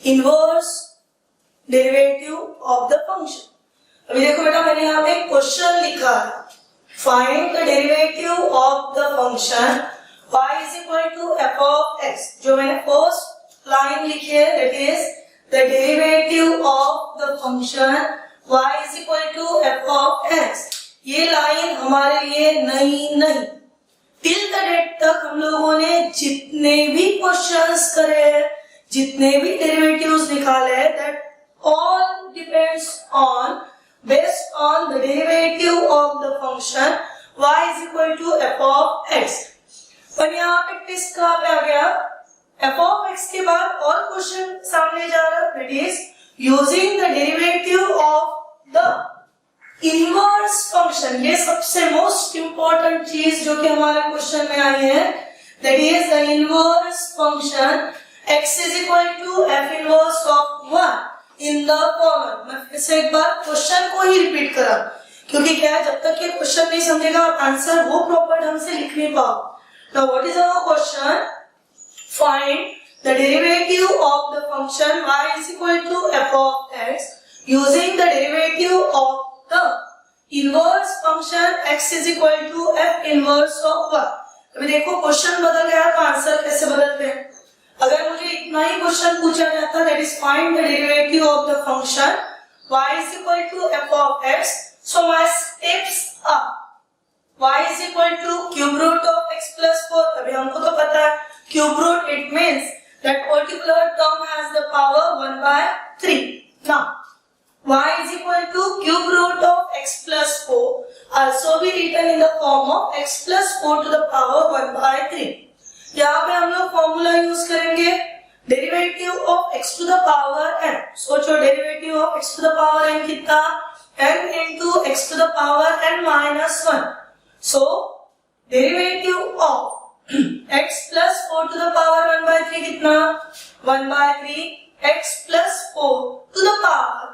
Inverse derivative of the function. अभी देखो बेटा मैंने यहाँ पे क्वेश्चन लिखा है, find the derivative of the function y is equal to F of X. जो मैंने फर्स्ट लाइन लिखी है that is the derivative of the function y is equal to F of X. ये लाइन हमारे लिए नई नहीं, टिल द डेट तक हम लोगों ने जितने भी क्वेश्चंस करे, जितने भी डेरिवेटिव्स निकाले, that all depends on based on the derivative of the function y is equal to f of x। पर यहाँ पे ट्विस्ट कहाँ पे आ गया, f of x के बाद और क्वेश्चन सामने जा रहा है, that is using the derivative of the inverse function। ये सबसे मोस्ट इम्पोर्टेंट चीज जो कि हमारे क्वेश्चन में आई है, that is the inverse function x is equal to f inverse of 1 in the formula. मैं फिर से एक बार क्वेश्चन को ही रिपीट करा, क्योंकि क्या है जब तक ये क्वेश्चन नहीं समझेगा आप आंसर वो प्रॉपर ढंग से लिख नहीं पाओ। Now what is our question, find the derivative of the function y is equal to f of x using the derivative of the inverse function x is equal to f inverse of 1। अभी देखो question बदल गया तो answer कैसे बदलते हैं। अगर मुझे इतना ही क्वेश्चन पूछा जाता, that is find the derivative of the function y is equal to f of x, so my steps are y is equal to cube root of x plus 4। अभी हमको तो पता है cube root it means that particular term has the power 1 by 3। now y is equal to cube root of x plus 4 also be written in the form of x plus 4 to the power 1 by 3। यहाँ पे हम लोग formula use करेंगे derivative of x to the power n। सोचो derivative of x to the power n कितना, n into x to the power n minus 1। So derivative of x plus 4 to the power 1 by 3 कितना, 1 by 3 x plus 4 to the power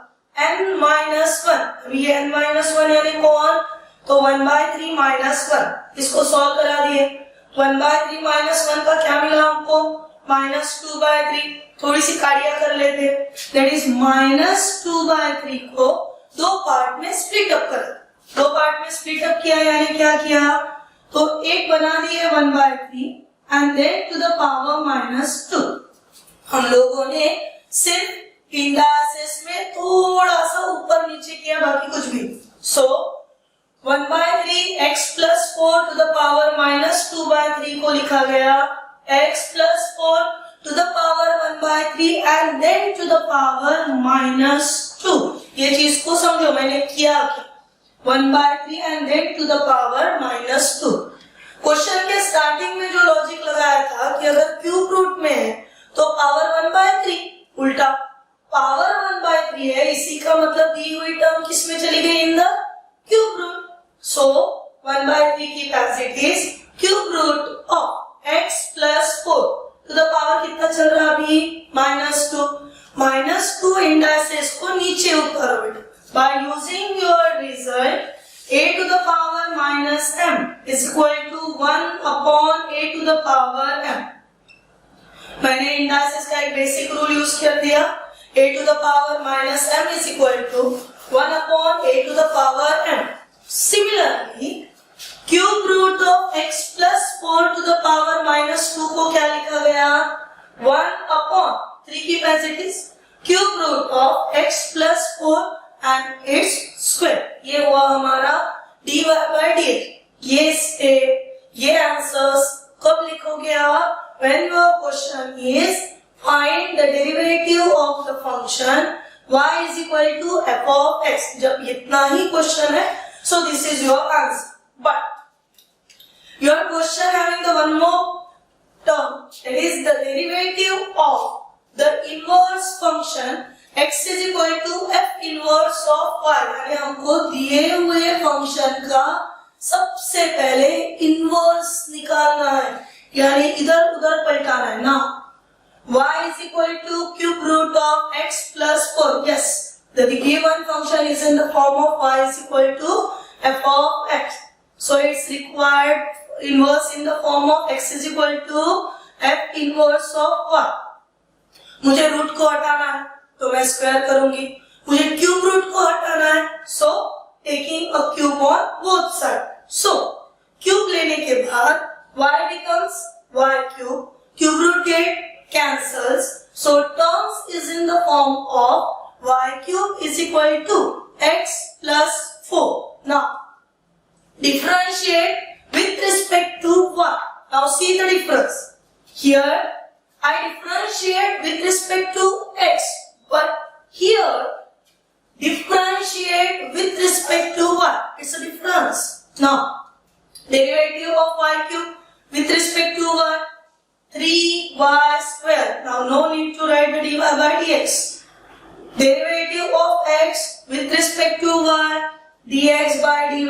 n minus 1। अभी ये n minus 1 यानी कौन, तो 1 by 3 minus 1। इसको solve करा दिए, 1 by 3 minus 1 का क्या मिला हमको, minus 2 by 3। थोड़ी सी कारिया कर लेते, that is minus 2 by 3 को दो पार्ट में स्प्लिट अप कर, दो पार्ट में स्प्लिट अप किया यानी क्या किया, तो एक बना दिए 1 by 3 and then to the power minus 2। हम लोगों ने सिर्फ इंडाइसेस में थोड़ा सा ऊपर नीचे किया, बाकी कुछ भी। सो 1 by 3 x plus 4 to the power minus 2 by 3 को लिखा गया x plus 4 to the power 1 by 3 and then to the power minus 2। ये चीज को समझो मैंने किया 1 by 3 and then to the power minus 2। Question के स्टार्टिंग में जो लॉजिक लगाया था कि अगर क्यूब रूट में है तो पावर 1 by 3, उल्टा पावर 1 by 3 है, इसी का मतलब दी हुई टर्म किस में चली गई, in the cube root. So 1 by 3 की कैपेसिटीज cube root of x plus 4 to the power कितना चल रहा अभी, -2। -2 इंडाइसेस को नीचे उतारो बेटा, by using your result a to the power minus m is equal to 1 upon a to the power m। मैंने इंडाइसेस का एक बेसिक रूल यूज कर दिया, a to the power minus m is equal to 1 upon a to the power m। Similarly, cube root of x plus 4 to the power minus 2 को क्या लिखा गया, 1 upon 3 की capacities cube root of x plus 4 and its square। ये हुआ हमारा dy by dx। ये step, ये आंसर्स कब लिखोगे आप, when your question is find the derivative of the function y is equal to f of x। जब इतना ही क्वेश्चन है, so this is your answer। But your question having the one more term, that is the derivative of the inverse function x is equal to f inverse of y। यानी हमको दिए हुए function का सबसे पहले inverse निकालना है, यानी इधर उधर पलटाना है ना। y is equal to cube root of x plus 4। yes, the given function is in the form of y is equal to f of x, so it's required inverse in the form of x is equal to f inverse of y। मुझे root को हटाना है तो मैं square करूंगी, मुझे cube root को हटाना है, so taking a cube on both side, so cube लेने के बाद y becomes y cube, cube root get cancels, so terms is in the form of y cube is equal to x plus 4. Now differentiate with respect to y. Now see the difference. Here I differentiate with respect to x, but here differentiate with respect to y. It's a difference. Now derivative of y cube with respect to y, 3y square. Now no need to write the dy by dx. Derivative of x with respect to y, dx by dy.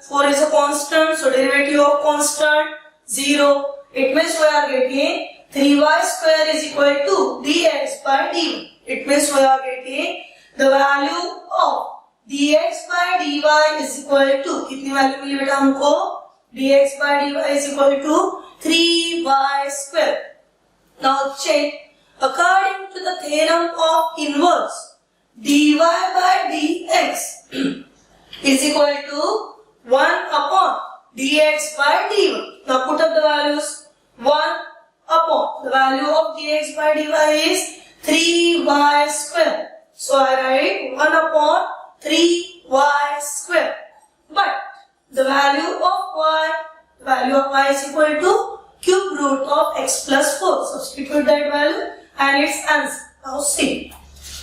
4 is a constant, so derivative of constant 0. It means we are getting 3y square is equal to dx by dy. It means we are getting the value of dx by dy is equal to, कितनी value मिली बेटा हमको, dx by dy is equal to 3y square. Now check, according to the theorem of inverse, dy by dx is equal to 1 upon dx by dy. Now put up the values. 1 upon the value of dx by dy is 3y square. So I write 1 upon 3y square. But the value of y is equal to cube root of x plus 4. Substitute that value and its answer. Now see,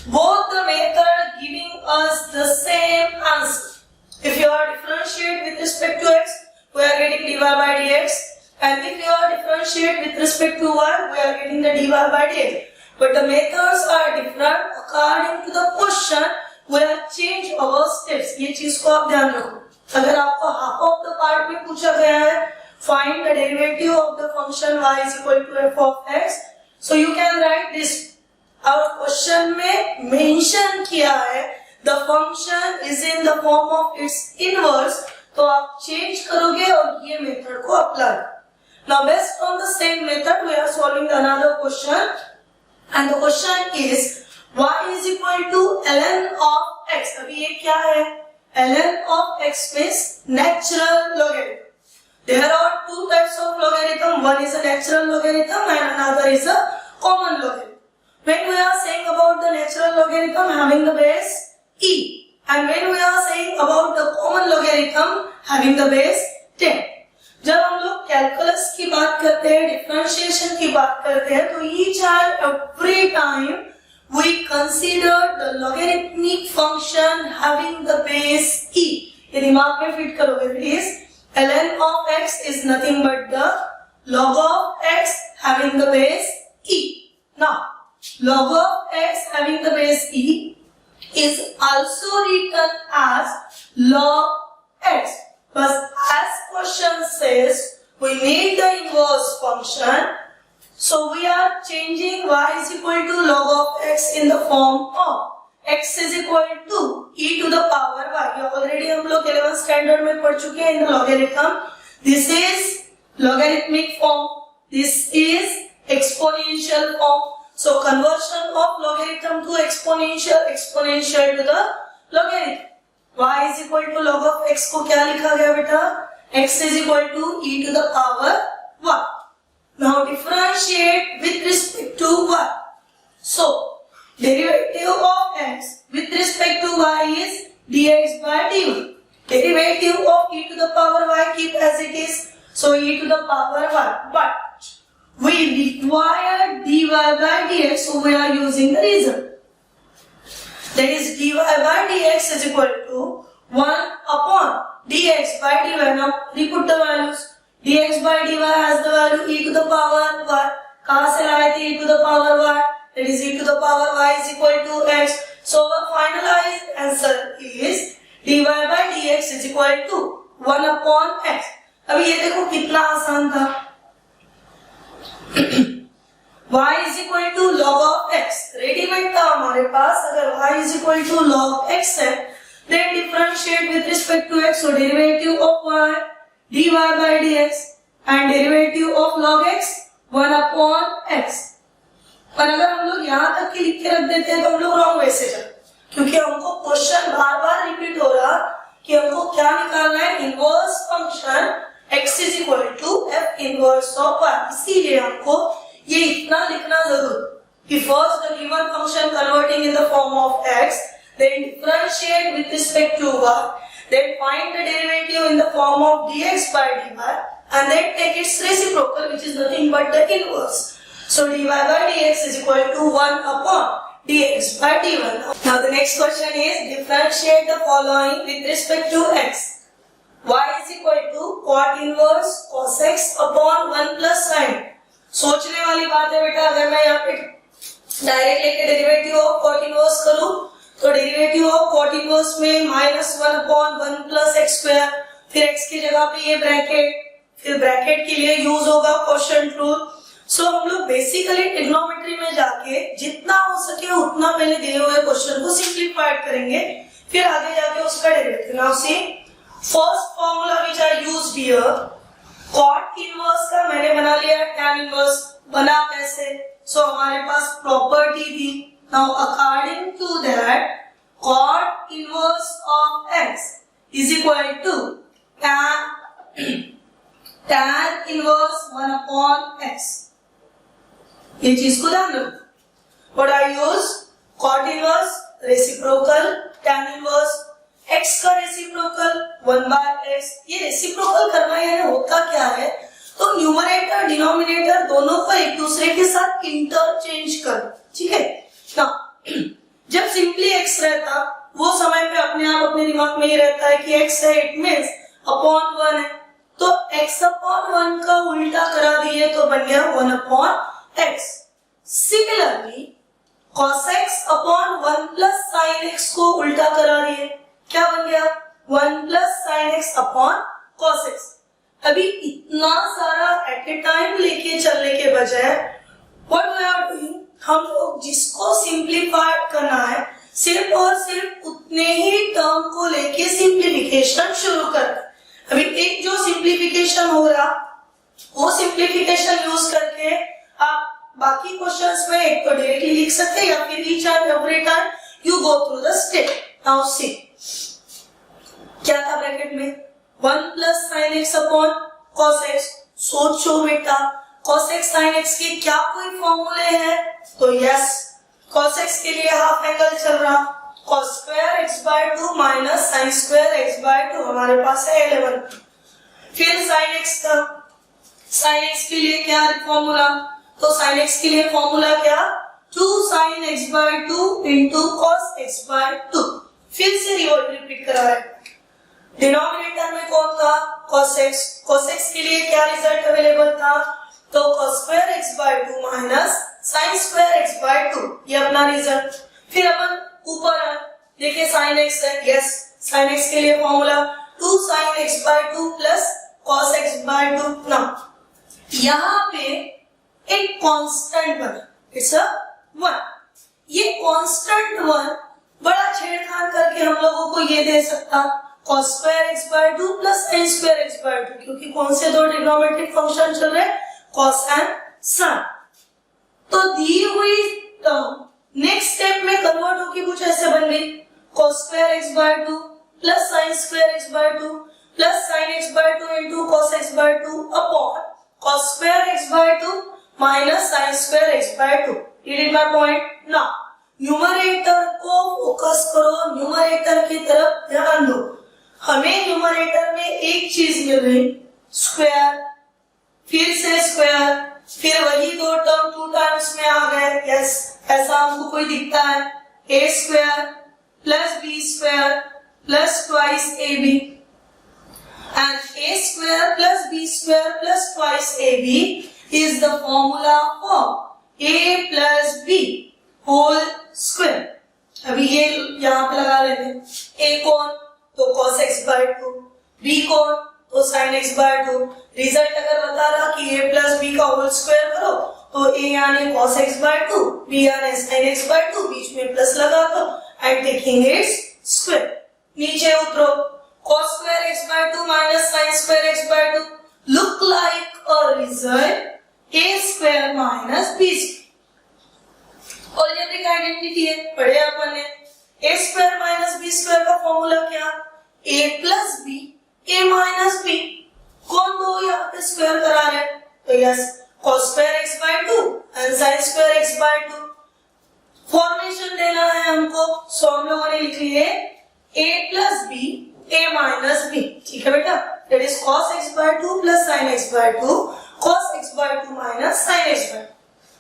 both the methods giving us the same answer. If you are differentiate with respect to x, we are getting dy by dx, and if you are differentiate with respect to y, we are getting the dy by dx. But the methods are different according to the question. We have changed our steps. ये चीज को आप ध्यान रखो. अगर आपको half of the part में पूछा गया है, find the derivative of the function y is equal to f of x, so you can write this. Our question में mention किया है the function is in the form of its inverse, तो आप change करोगे और ये method को apply. Now based on the same method we are solving another question, and the question is y is equal to ln of x. अभी ये क्या है? ln of x means natural logarithm. There are two types of logarithm. One is a natural logarithm and another is a common logarithm. When we are saying about the natural logarithm having the base e, and when we are saying about the common logarithm having the base 10. जब हम लोग calculus की बात करते हैं, differentiation की बात करते हैं, तो each and every time we consider the logarithmic function having the base e. ये दिमाग में फिट करोगे please. ln of x is nothing but the log of x having the base e. Now log of x having the base e is also written as log x. But as question says, we need the inverse function, so we are changing y is equal to log of x in the form of x is equal to e to the power y. ये already हम लोग 11th standard में पढ़ चुके हैं in the logarithm. This is logarithmic form. This is exponential form. So conversion of logarithm to exponential, exponential to the logarithm. y is equal to log of x को क्या लिखा गया बेटा? x is equal to e to the power y. Now differentiate with respect to y. So derivative of x with respect to y is dx by dy. Derivative of e to the power y keep as it is. So e to the power y. But we require dy by dx, so we are using the result. That is dy by dx is equal to 1 upon dx by dy. Now we put the values. dx by dy has the value e to the power y. कहाँ से लाए थे e to the power y? That is e to the power y is equal to x. So our finalized answer is dy by dx is equal to 1 upon x. अभी ये देखो कितना आसान था. y is equal to log of x. Readymade था हमारे पास. अगर y is equal to log x है, then differentiate with respect to x. So derivative of y dy by dx and derivative of log x 1 upon x. पर अगर हम लोग यहाँ तक की लिख के रख देते हैं तो हम लोग रॉन्ग वे से चल, क्योंकि हमको क्वेश्चन बार बार रिपीट हो रहा कि हमको क्या निकालना है, inverse function x is equal to f inverse of y, इसीलिए हमको ये इतना लिखना जरूर कि first the given function converting in the form of x, then differentiate with respect to y, then find the derivative in the form of dx by dy, and then take its reciprocal, which is nothing but the inverse. So dy by dx is equal to 1 upon dx by dy. Now the next question is differentiate the following with respect to x. y is equal to cot inverse cos x upon 1 plus sin. सोचने वाली बात है बेटा, अगर मैं यहाँ पे direct लेके डेरिवेटिव ऑफ कॉट इनवर्स करूं तो डेरिवेटिव ऑफ कॉट इनवर्स में -1 अपॉन 1 प्लस एक्स स्क्वायर, फिर x की जगह पे ये ब्रैकेट, फिर ब्रैकेट के लिए यूज होगा क्वोशिएंट रूल. सो हम लोग बेसिकली ट्रिग्नोमेट्री में जाके जितना हो सके उतना पहले दिए हुए क्वेश्चन को सिंप्लीफाइड करेंगे, फिर आगे जाके उसका derivative. Now see first formula which I used here, cot inverse का मैंने बना लिया tan इनवर्स. बना कैसे? सो हमारे पास प्रॉपर्टी थी. Now according to that cot inverse of x is equal to tan inverse 1 upon x. ये चीज को ध्यान रखो. What I use cot inverse reciprocal, tan inverse x का रेसिप्रोकल 1 बाय x. ये रेसिप्रोकल करना है, होता क्या है, तो न्यूमरेटर डिनोमिनेटर दोनों को एक दूसरे के साथ इंटरचेंज कर. ठीक है ना. जब सिंपली x रहता वो समय पे अपने आप अपने दिमाग में ही रहता है कि x है, इट मींस अपॉन 1 है, तो x अपॉन 1 का उल्टा करा दिए तो बन गया 1 upon x. Similarly cos x upon 1 plus sin x को उल्टा करा दिए, क्या बन गया 1 plus sin x upon cos x. अभी इतना सारा एट ए टाइम लेके चलने के बजाय व्हाट वी आर डूइंग, हम लोग जिसको सिंप्लीफाइड करना है सिर्फ और सिर्फ उतने ही टर्म को लेके सिंप्लीफिकेशन शुरू करना. अभी एक जो सिंप्लीफिकेशन हो रहा वो सिंप्लीफिकेशन यूज करके आप बाकी क्वेश्चंस में एक तो डायरेक्टली लिख सकते हैं या फिर each and every time you go through the step. Now see क्या था ब्रैकेट में 1 plus sine x upon cos x. सोचो बेटा कॉस एक्स साइन एक्स के क्या कोई फॉर्मूले हैं, तो यस कॉस एक्स के लिए हाफ एंगल चल रहा, cos square x by 2 minus sine square x by 2 हमारे पास है 11. फिर साइन एक्स का, साइन एक्स के लिए क्या फॉर्मूला, तो साइन एक्स के लिए फॉर्मूला क्या 2 sine x by 2 into cos x by 2. फिर से रिपीट करा है. डिनोमिनेटर में कौन था cos x. cos x के लिए क्या रिजल्ट अवेलेबल था, तो cos square x by 2 minus sin square x by 2, ये अपना रिजल्ट. फिर अपन ऊपर आए, देखिए sin x है, यस sin x के लिए formula 2 sin x by 2 plus cos x by 2. ना यहाँ पे एक कांस्टेंट बना, इट्स अ 1. ये कांस्टेंट 1 बड़ा छेड़खान करके हम लोगों को ये दे सकता cos square x by 2 plus sin square x by 2, क्योंकि कौन से दो ट्रिग्नोमेट्रिक फंक्शन चल रहे हैं, cos एंड sin. तो दी हुई टर्म नेक्स्ट स्टेप में कन्वर्ट होकर कुछ ऐसे बन गई cos square x by 2 plus sin square x by 2 plus sin x by 2 into cos x by 2 upon cos square x by 2 minus sin square x by 2. You get my point? Now numerator को focus करो, numerator की तरफ ध्यान दो. हमें numerator में एक चीज मिल रही स्क्वायर, फिर से स्क्वायर, फिर वही दो टर्म 2 टाइम्स में आ गए. यस ऐसा हमको कोई दिखता है, a square plus b square plus twice a b, and a square plus b square plus twice a b is the formula for a plus b whole square. अभी ये यहाँ पे लगा लेते हैं. ए कौन, तो cos x बाय 2, b कौन, तो sin x बाय 2. रिजल्ट अगर बता रहा कि a प्लस b का होल स्क्वायर करो तो a यानी cos x बाय 2, b यानी sin x बाय 2, बीच में प्लस लगा दो एंड टेकिंग इट्स स्क्वायर. नीचे उतरो, cos square x by 2 minus sin square x by 2 look like a result a square minus b square. Algebraic identity है, पढ़े अपन ने। A square minus b square का फॉर्मूला क्या? A plus b, a minus b. कौन दो यहाँ पे स्क्वायर करा रहे हैं? तो yes, cos square x by 2 and sin square x by 2। Formation देना है हमको, सो हम लोगों ने लिख लिए a plus b, a minus b. ठीक है बेटा, that is cos x by 2 plus sin x by 2, cos x by 2 minus sin x by 2।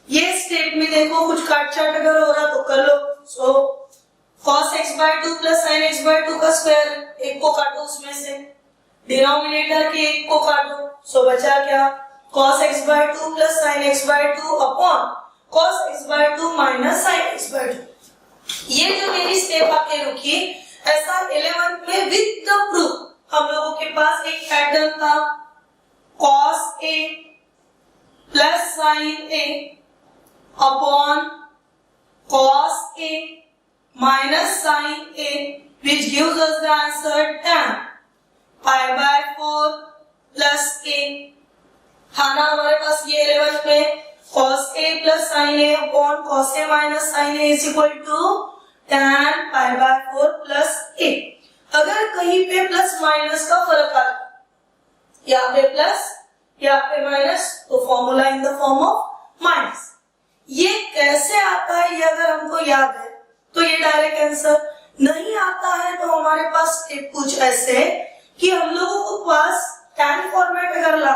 ये स्टेप में देखो कुछ काट छाट अगर हो रहा तो कर लो। So cos x by 2 plus sin x by 2 का स्क्वायर, एक को काटो उसमें से, डिनोमिनेटर के एक को काटो, सो बचा क्या? cos x by 2 plus sin x by 2 upon cos x by 2 minus sin x by 2। ये जो मेरी स्टेप आके रुकी, ऐसा 11th में विद द प्रूफ हम लोगों के पास एक पैटर्न था, cos a plus sin a upon cos a minus sin a, which gives us the answer tan pi by 4 plus a। था ना हमारे पास ये 11th में, cos a plus sin a upon cos a minus sin a is equal to tan pi by 4 plus a। अगर कहीं पे plus minus का फर्क आ, यहाँ पे प्लस यहाँ पे माइनस, तो formula in the form of minus. ये कैसे आता है ये अगर हमको याद है तो ये डायरेक्ट आंसर, नहीं आता है तो हमारे पास स्टेप कुछ ऐसे कि हम लोगों को पास tan फॉर्मेट अगर ला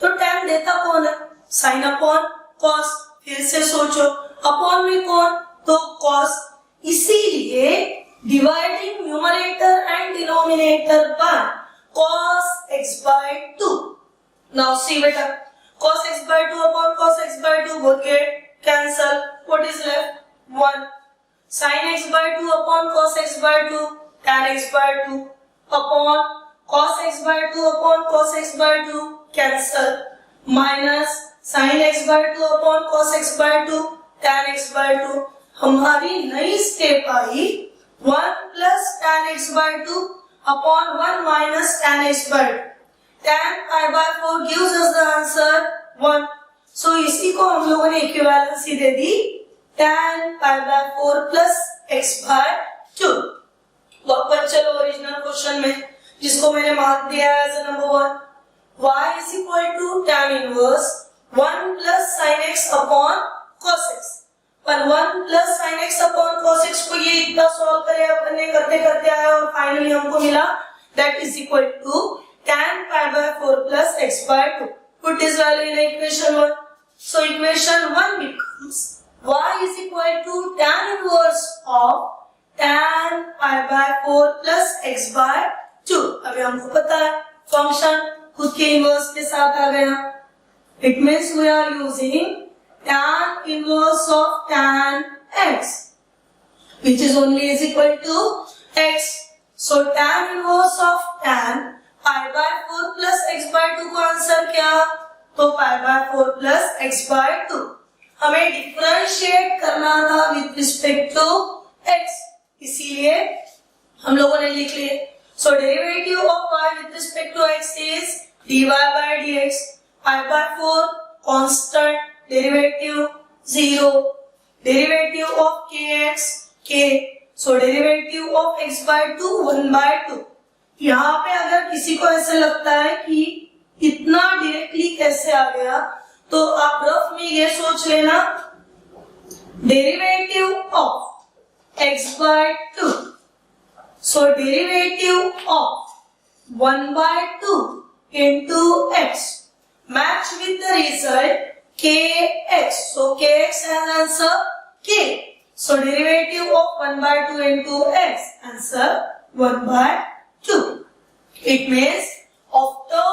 तो tan देता कौन है? Sine upon cos. फिर से सोचो, अपॉन में कौन? तो कॉस। इसीलिए dividing numerator and denominator by cos x by 2। Now see बेटा, cos x by 2 upon cos x by 2 both get cancel. What is left? 1. Sin x by 2 upon cos x by 2, tan x by 2 upon cos x by 2 upon cos x by 2 cancel, minus sin x by 2 upon cos x by 2 tan x by 2। हमारी नई step I 1 plus tan x by 2 upon 1 minus tan x by 2। tan pi by 4 gives us the answer 1। So इसी को हम लोगों ने equivalency they the tan pi by 4 plus x by 2। वापस चलो original question में, जिसको मैंने मार्क दिया है as number 1, y is equal to tan inverse 1 plus sin x upon cos x। पर 1 plus sin x upon cos x को ये इतना सॉल्व करे अपन ने, करते करते आया और फाइनली हमको मिला that is equal to tan pi by 4 plus x by 2। Put this value in equation 1। So equation 1 becomes y is equal to tan inverse of tan pi by 4 plus x by 2। अभी हमको पता है function खुद के inverse के साथ आ गया। It means we are using tan inverse of tan x, which is only is equal to x। So tan inverse of tan pi by 4 plus x by 2 का आंसर क्या? तो pi by 4 plus x by 2। हमें differentiate करना था with respect to x, इसीलिए हम लोगों ने लिख लिए। So derivative of y with respect to x is dy by dx। pi by 4 constant, derivative 0, derivative of kx k। So derivative of x by 2 1 by 2। यहाँ पे अगर किसी को ऐसे लगता है कि इतना डायरेक्टली कैसे आ गया, तो आप रफ में ये सोच लेना, derivative of x by 2। So derivative of 1 by 2 into x match with the result kx। So kx has answer k। So derivative of 1 by 2 into x, answer 1 by 2। It means after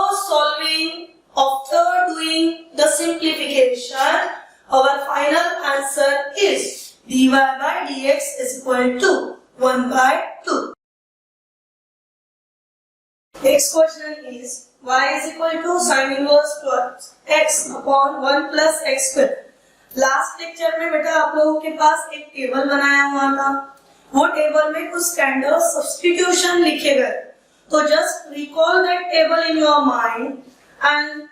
doing the simplification, our final answer is dy by dx is equal to 1 by 2। Next question is y is equal to sin inverse plus x upon 1 plus x square। Last lecture में बेटा आप लोगों के पास एक table बनाया हुआ था, वो टेबल में कुछ स्टैंडर्ड सब्स्टिट्यूशन लिखे गए। तो just recall that table in your mind and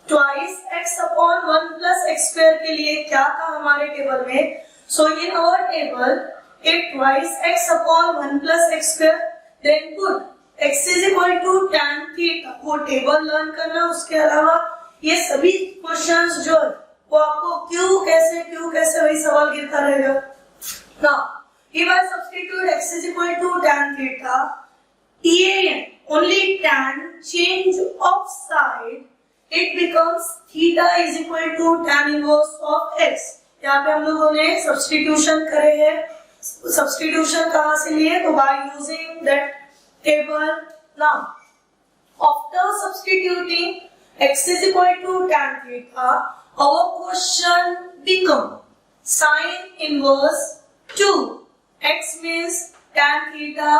twice x upon 1 plus x square के लिए क्या था हमारे टेबल में? So in our table if twice x upon 1 plus x square then put x is equal to tan theta, वो table learn करना। उसके अलावा ये सभी क्वेश्चंस जो है वो आपको क्यों कैसे वही सवाल गिरता रहेगा। Now if I substitute x is equal to tan theta, tan only tan change of side, it becomes theta is equal to tan inverse of x। यहाँ पे हम लोगों ने सब्स्टिट्यूशन करे है। सब्स्टिट्यूशन कहाँ से लिए? तो by using that table. Now after substituting x is equal to tan theta, our question become sin inverse 2 x means tan theta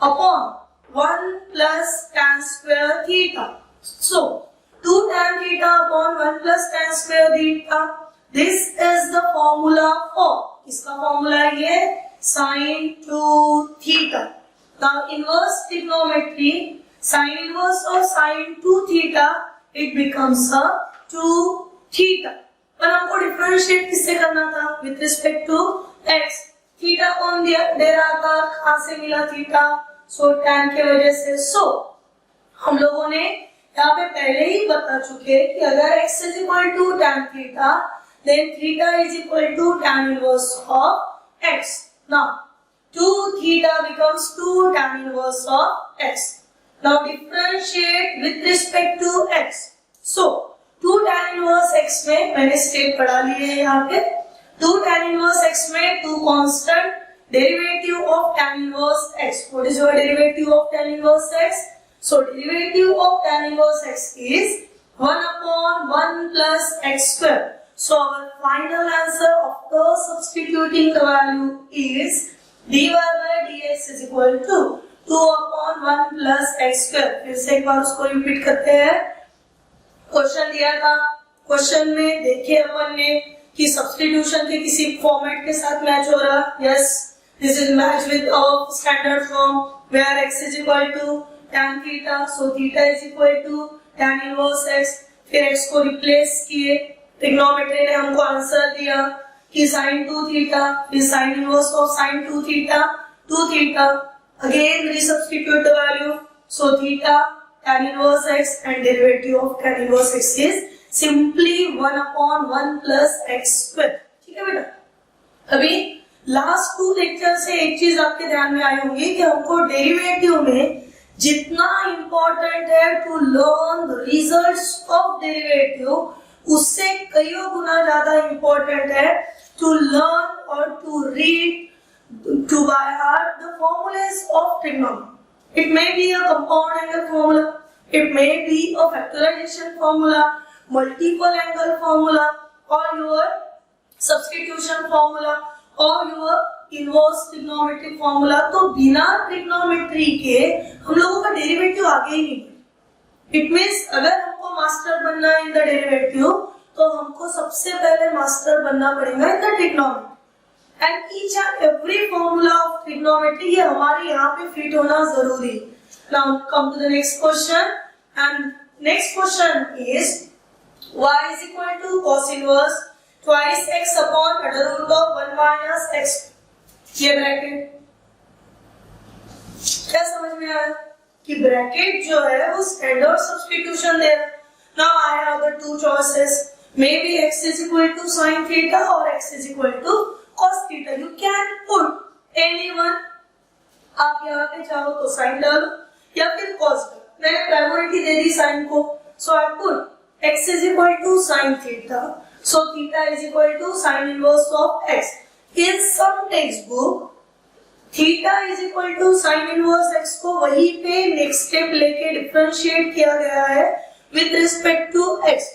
upon 1 plus tan square theta. So 2 tan theta upon 1 plus tan square theta, this is the formula for, इसका formula ये sin 2 theta. Now inverse trigonometry, sin inverse of sin 2 theta, it becomes a 2 theta. पर हमको differentiate किससे करना था? With respect to x। Theta कौन दे रहा था? कहाँ से मिला थीटा? सो tan के वजह से। सो हम लोगों ने यहाँ पे पहले ही बता चुके कि अगर x is equal to tan theta, then theta is equal to tan inverse of x. Now 2 theta becomes 2 tan inverse of x. Now differentiate with respect to x. So 2 tan inverse x में मैंने step पढ़ा लिए है यहाँ पे। 2 tan inverse x में 2 constant, derivative of tan inverse x. What is your derivative of tan inverse x? So derivative of tan inverse x is 1 upon 1 plus x square. So our final answer after substituting the value is dy by dx is equal to 2 upon 1 plus x square। फिर से एक बार उसको repeat करते हैं। Question दिया था, question में देखे अपन ने कि सब्स्टिट्यूशन के किसी फॉर्मेट के साथ मैच हो रहा। Yes, this is match with our standard form where x is equal to tan theta, so theta is equal to tan inverse x। फिर x को रिप्लेस किए, ट्रिग्नोमेट्री ने हमको आंसर दिया कि sin 2 theta is sin inverse of sin 2 theta, 2 theta, again resubstitute the value, so theta tan inverse x and derivative of tan inverse x is simply 1 upon 1 plus x square। ठीक है बेटा। अभी last 2 lecture से एक चीज आपके ध्यान में आई होगी कि हमको डेरिवेटिव में जितना इंपॉर्टेंट है to learn the results of derivative, उससे कईयों गुना ज्यादा इंपॉर्टेंट है टू लर्न और to read to by heart the formulas of trigonometry. It may be a compound angle formula, it may be a factorisation formula, multiple angle formula, और your substitution formula, और your inverse trigonometric formula. तो बिना trigonometry के हम लोगों का derivative आगे ही नहीं। इट मीन्स अगर हमको मास्टर बनना है इन द डेरिवेटिव, तो हमको सबसे पहले मास्टर बनना पड़ेगा in the trigonometry and each and every formula of trigonometry. ये हमारे यहाँ पे फिट होना जरूरी है। Now come to the next question, and next question is y is equal to cos inverse twice x upon under root of 1 minus x। ये bracket क्या समझ में आया कि ब्रैकेट जो है वो स्टैंडर्ड सब्स्टिट्यूशन दे रहा है। Now I have the two choices, may be x is equal to sin theta और x is equal to cos theta। You can put anyone। आप यहाँ पे चाहो तो sin डालो या फिर cos डालो। मैंने प्रायोरिटी दे दी sin को, so I put x is equal to sin theta, so theta is equal to sin inverse of x। In some textbook theta is equal to sine inverse x को वहीं पे next step लेके differentiate किया गया है with respect to x।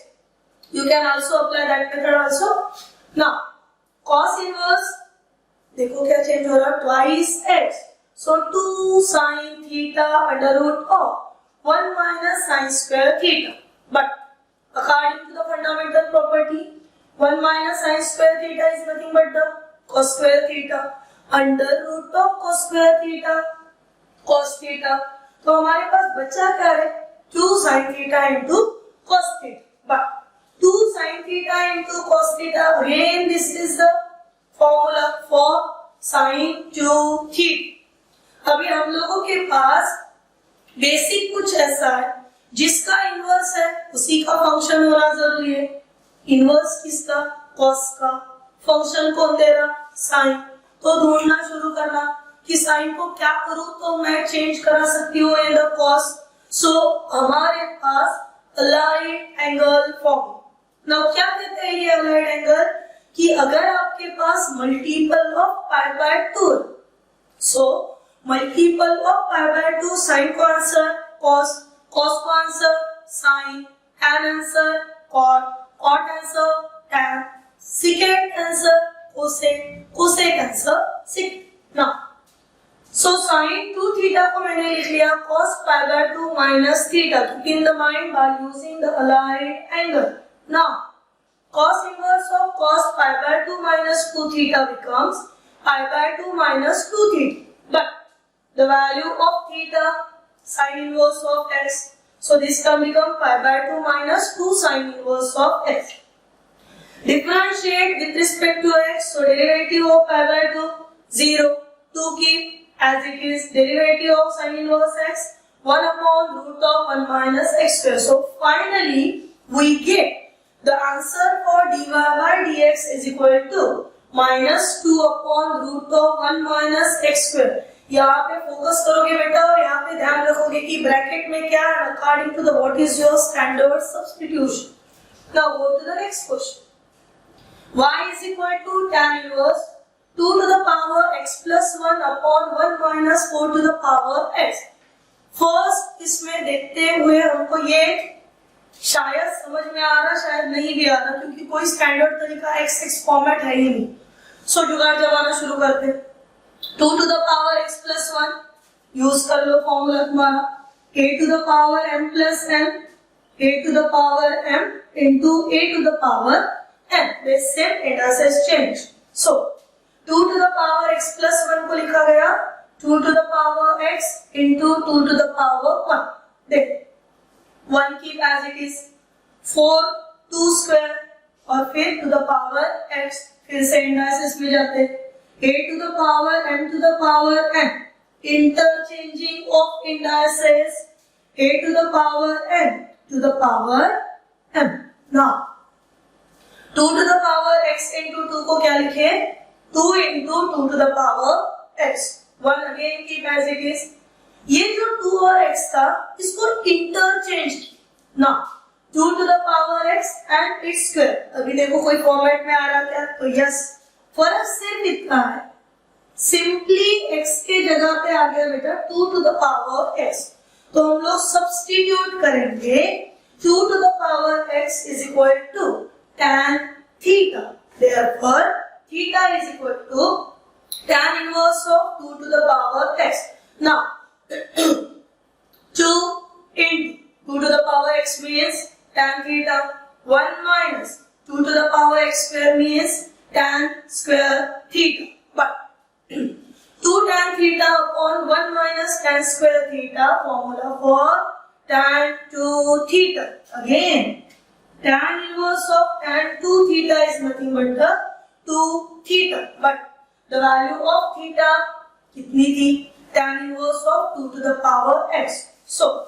You can also apply that method also. Now cos inverse देखो क्या change हो रहा है, twice x, so 2 sin theta under root of 1 minus sin square theta. But according to the fundamental property 1 minus sin square theta is nothing but the cos square theta under root of cos square theta cos theta। तो हमारे पास बचा क्या है, 2 sin theta into cos theta। but 2 sin theta into cos theta, again this is the formula for sin 2 theta. अभी हम लोगों के पास basic कुछ ऐसा है जिसका इनवर्स है उसी का फंक्शन होना जरूरी है. इनवर्स किसका? कॉस का. फंक्शन कौन दे रहा? साइन. तो ढूंढना शुरू करना कि साइन को क्या करूं तो मैं चेंज करा सकती हूँ इन द कॉस. सो हमारे पास अलाइड एंगल फॉर्म. नाउ क्या कहते हैं ये अलाइड एंगल? कि अगर आपके पास multiple of pi by 2, so multiple of pi by 2, sine को आंसर कॉस, कॉस को answer sine, tan answer cot, cot answer tan, second answer cosec, cosec answer sec. Now so sine 2 theta को मैंने लिख लिया cos pi by 2 minus theta. Keep in the mind by using the allied angle. Now cos inverse of cos pi by 2 minus 2 theta becomes pi by 2 minus 2 theta. But the value of theta, sin inverse of x. So this can become pi by 2 minus 2 sin inverse of x. Differentiate with respect to x. So derivative of pi by 2, 0. 2 keep as it is. Derivative of sin inverse x, 1 upon root of 1 minus x square. So finally we get the answer for dy by dx is equal to minus 2 upon root of 1 minus x square. यहाँ पे focus करोगे बेटा और यहाँ पे ध्यान रखोगे कि ब्रैकेट में क्या है according to the what is your standard substitution. Now go to the next question. Y is equal to tan inverse 2 to the power x plus 1 upon 1 minus 4 to the power x. First इसमें देखते हुए हमको ये शायद समझ में आ रहा, शायद नहीं भी आ रहा, क्योंकि कोई स्टैंडर्ड तरीका x फॉर्मेट है ही नहीं. सो जुगाड़ जमाना शुरू करते हैं. 2 to the power x plus 1 use कर लो फॉर्मूला तुम्हारा. a to the power m plus n, a to the power m into a to the power n. This same data has changed. So 2 to the power x plus 1 को लिखा गया 2 to the power x into 2 to the power 1. देखो 1 keep as it is, 4 2 square और फिर to the power x. फिर से indices में जाते a to the power m to the power n. Interchanging of indices, a to the power n to the power m. Now 2 to the power x into 2 को क्या लिखे? 2 into 2 to the power x. 1 again keep as it is. ये जो 2 और x था इसको interchange ना 2 to the power x and its square. अभी देखो कोई फॉर्मेट में आ रहा क्या? तो यस, फर्क सिर्फ इतना है, सिंपली x के जगह पे आ गया बेटा 2 to the power x. तो हम लोग सब्स्टिट्यूट करेंगे 2 to the power x is equal to tan theta. Therefore theta is equal to tan inverse of 2 to the power x. Now 2 into 2 to the power x means tan theta. 1 minus 2 to the power x square means tan square theta. But 2 tan theta upon 1 minus tan square theta, formula for tan 2 theta. Again, tan inverse of tan 2 theta is nothing but the 2 theta. But the value of theta कितनी थी? Tan inverse of 2 to the power x. So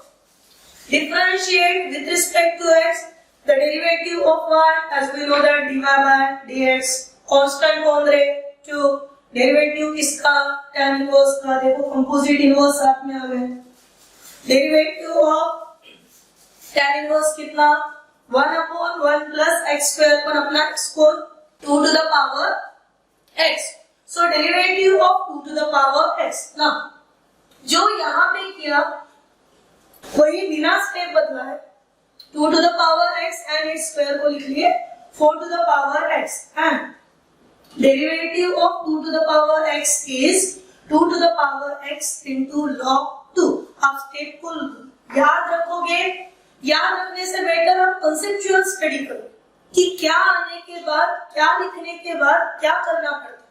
differentiate with respect to x. The derivative of y, as we know that dy by dx. Constant कौन रहे? 2. Derivative किसका? Tan inverse का. देखो composite inverse साथ में आ गए. Derivative of tan inverse कितना? 1 upon 1 plus x square. पर अपना x को 2 to the power x. So derivative of 2 to the power x. Now जो यहाँ पे किया वही बिना स्टेप बदला है. 2 to the power x and its square को लिख लिए 4 to the power x and derivative of 2 to the power x is 2 to the power x into log 2. आप स्टेप को याद रखोगे. याद रखने से बेटर आप कंसेप्चुअल स्टडी करो कि क्या आने के बाद, क्या लिखने के बाद क्या करना पड़ता है.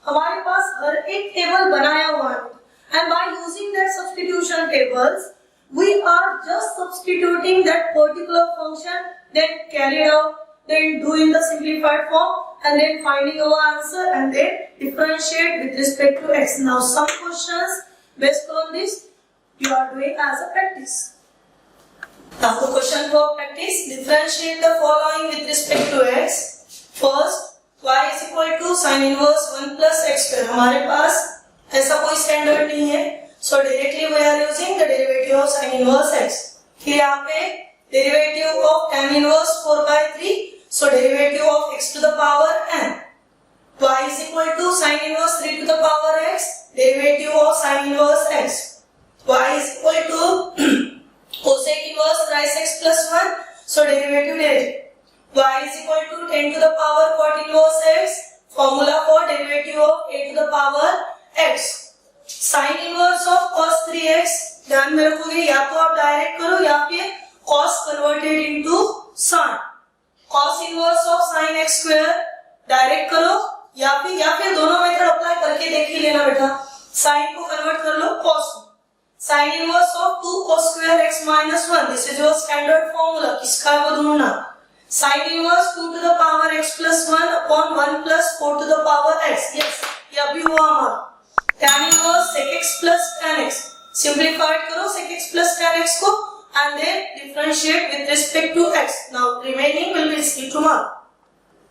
हमारे पास हर एक टेबल बनाया हुआ है and by using that substitution tables we are just substituting that particular function then carry it out, then do in the simplified form, and then finding our answer, and then differentiate with respect to x. Now some questions based on this you are doing as a practice. Now the question for practice, differentiate the following with respect to x. First, y is equal to sin inverse 1 plus x square. हमारे पास ऐसा कोई standard नहीं है, so directly we are using the derivative of sin inverse x. फिर यहाँ पे derivative of tan inverse 4 by 3, so derivative of x to the power n. Y is equal to sin inverse 3 to the power x, derivative of sin inverse x. Y is equal to cosec inverse thrice x plus 1, so derivative directly. Y is equal to 10 to the power cot inverse x, formula for derivative of a to the power x. Sin inverse of cos 3x, ध्यान में रखोगे, या तो आप direct करो या फिर cos converted into sin. Cos inverse of sin x square direct करो या फिर दोनों मेथड अप्लाई करके देख ही लेना बेटा. sin को कन्वर्ट कर लो cos में. Sin inverse of 2 cos square x minus 1, this is your standard formula. किसका है वो ढूंढना. Sin inverse 2 to the power x plus 1 upon 1 plus 4 to the power x. Yes, ये अभी हुआ हमारा. Tan inverse sec x plus tan x. Simplified करो sec x plus tan x को and then differentiate with respect to x. Now remaining will be equal to mark.